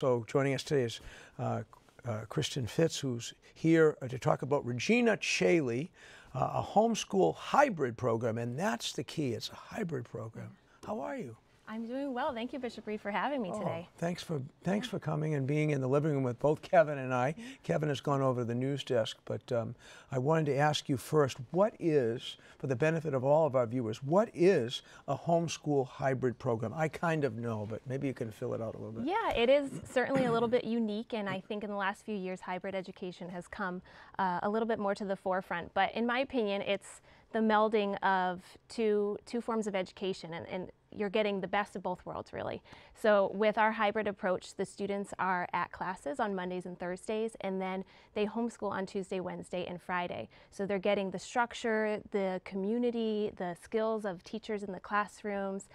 So joining us today is Christen Fitts, who's here to talk about Regina Caeli, a homeschool hybrid program, and that's the key. It's a hybrid program. How are you? I'm doing well. Thank you, Bishop Reed, for having me today. Thanks for coming and being in the living room with both Kevin and I. Kevin has gone over to the news desk, but I wanted to ask you first, what is, for the benefit of all of our viewers, what is a homeschool hybrid program? I kind of know, but maybe you can fill it out a little bit. Yeah, it is certainly a little bit unique, and I think in the last few years, hybrid education has come a little bit more to the forefront. But in my opinion, it's the melding of two forms of education, and you're getting the best of both worlds, really. So with our hybrid approach, the students are at classes on Mondays and Thursdays, and then they homeschool on Tuesday, Wednesday, and Friday. So they're getting the structure, the community, the skills of teachers in the classrooms,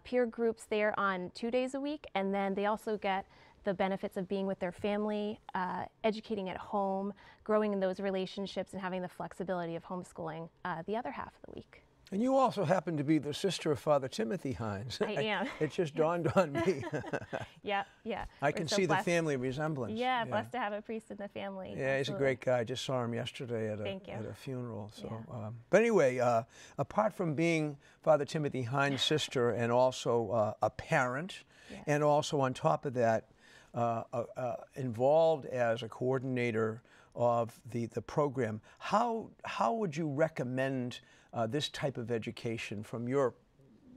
peer groups there on 2 days a week, and then they also get the benefits of being with their family, educating at home, growing in those relationships, and having the flexibility of homeschooling the other half of the week. And you also happen to be the sister of Father Timothy Hines. I am. It just dawned on me. Yeah. I can see the family resemblance. Yeah, blessed to have a priest in the family. Yeah, he's a great guy. I just saw him yesterday at a funeral. So, yeah. But anyway, apart from being Father Timothy Hines' sister and also a parent, yes, and also on top of that, involved as a coordinator of the program, how would you recommend this type of education from your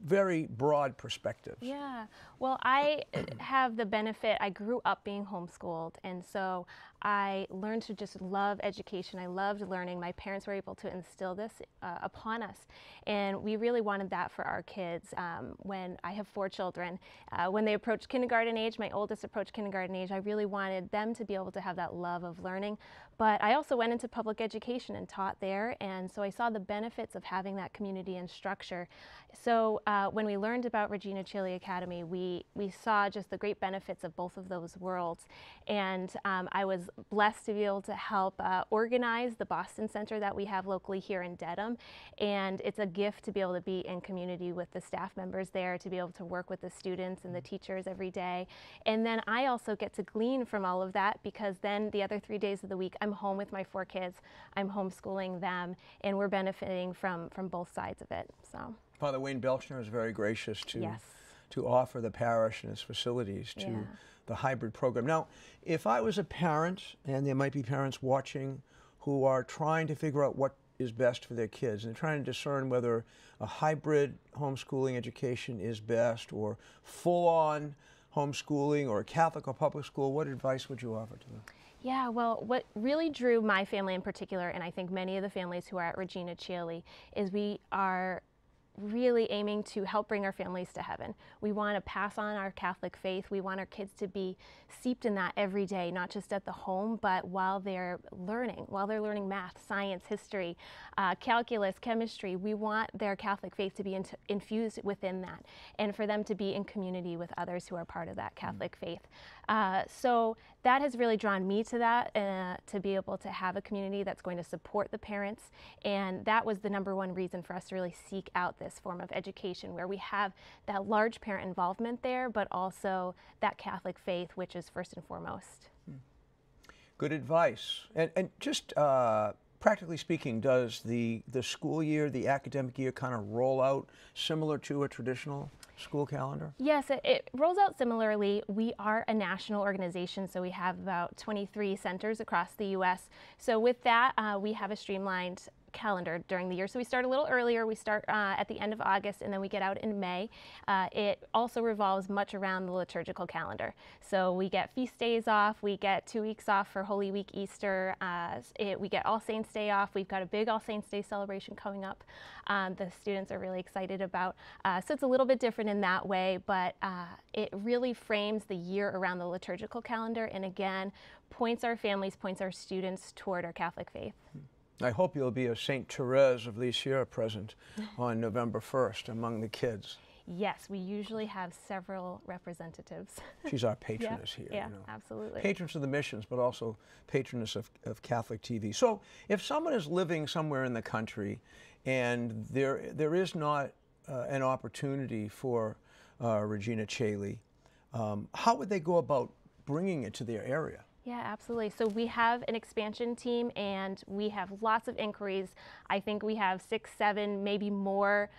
very broad perspective? Yeah, well, I have the benefit, I grew up being homeschooled, and so I learned to just love education. I loved learning. My parents were able to instill this upon us, and we really wanted that for our kids. When I have 4 children, when they approached kindergarten age, my oldest approached kindergarten age, I really wanted them to be able to have that love of learning. But I also went into public education and taught there, and so I saw the benefits of having that community and structure. So when we learned about Regina Caeli Academy, we saw just the great benefits of both of those worlds. And I was blessed to be able to help organize the Boston Center that we have locally here in Dedham. And it's a gift to be able to be in community with the staff members there, to be able to work with the students and the teachers every day. And then I also get to glean from all of that, because then the other 3 days of the week, I'm home with my 4 kids, I'm homeschooling them, and we're benefiting from both sides of it. So Father Wayne Belchner is very gracious to yes, to offer the parish and its facilities to the hybrid program. Now, if I was a parent, and there might be parents watching who are trying to figure out what is best for their kids and trying to discern whether a hybrid homeschooling education is best, or full-on homeschooling, or a Catholic or public school, what advice would you offer to them? Yeah, well, what really drew my family in particular, and I think many of the families who are at Regina Caeli, is we are really aiming to help bring our families to heaven. We want to pass on our Catholic faith. We want our kids to be steeped in that every day, not just at the home, but while they're learning math, science, history, calculus, chemistry. We want their Catholic faith to be infused within that, and for them to be in community with others who are part of that Catholic faith. So that has really drawn me to that, to be able to have a community that's going to support the parents, and that was the #1 reason for us to really seek out this form of education, where we have that large parent involvement there, but also that Catholic faith, which is first and foremost. Good advice. And just practically speaking, does the school year, the academic year, kind of roll out similar to a traditional school calendar? Yes, it rolls out similarly. We are a national organization, so we have about 23 centers across the U.S. So with that, we have a streamlined calendar during the year. So we start a little earlier. We start at the end of August, and then we get out in May. It also revolves much around the liturgical calendar. So we get feast days off. We get 2 weeks off for Holy Week, Easter. We get All Saints Day off. We've got a big All Saints Day celebration coming up. The students are really excited about. So it's a little bit different in that way, but it really frames the year around the liturgical calendar, and again, points our families, points our students toward our Catholic faith. I hope you'll be a St. Therese of Lisieux present on November 1st among the kids. Yes, we usually have several representatives. She's our patroness here. Yeah, you know. Absolutely. Patroness of the missions, but also patroness of Catholic TV. So if someone is living somewhere in the country and there is not an opportunity for Regina Caeli, how would they go about bringing it to their area. Yeah, absolutely. So we have an expansion team and we have lots of inquiries. I think we have 6, 7, maybe more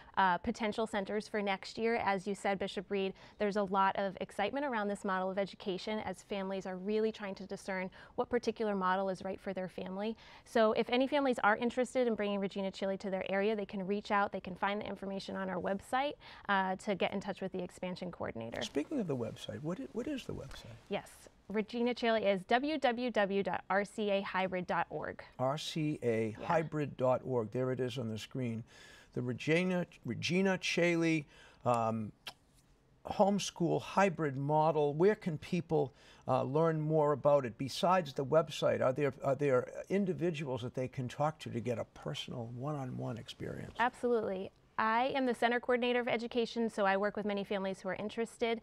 potential centers for next year. As you said, Bishop Reed, there's a lot of excitement around this model of education as families are really trying to discern what particular model is right for their family. So if any families are interested in bringing Regina Caeli to their area, they can reach out. They can find the information on our website to get in touch with the expansion coordinator. Speaking of the website, what is the website? Yes. Regina Caeli is www.rcahybrid.org. rcahybrid.org. There it is on the screen. The Regina Caeli homeschool hybrid model. Where can people learn more about it besides the website? Are there individuals that they can talk to get a personal one-on-one experience? Absolutely. I am the Center Coordinator of Education, so I work with many families who are interested.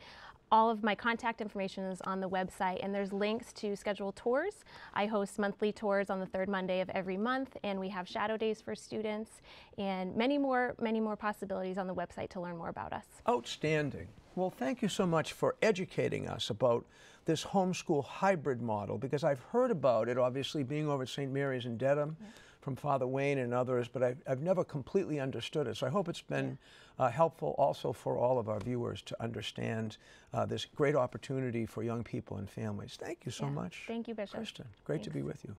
All of my contact information is on the website, and there's links to schedule tours. I host monthly tours on the 3rd Monday of every month, and we have shadow days for students, and many more possibilities on the website to learn more about us. Outstanding. Well, thank you so much for educating us about this homeschool hybrid model, because I've heard about it, obviously, being over at St. Mary's in Dedham. Yeah. From Father Wayne and others, but I've never completely understood it. So I hope it's been helpful also for all of our viewers to understand this great opportunity for young people and families. Thank you so much. Thank you, Bishop. Christen, great to be with you.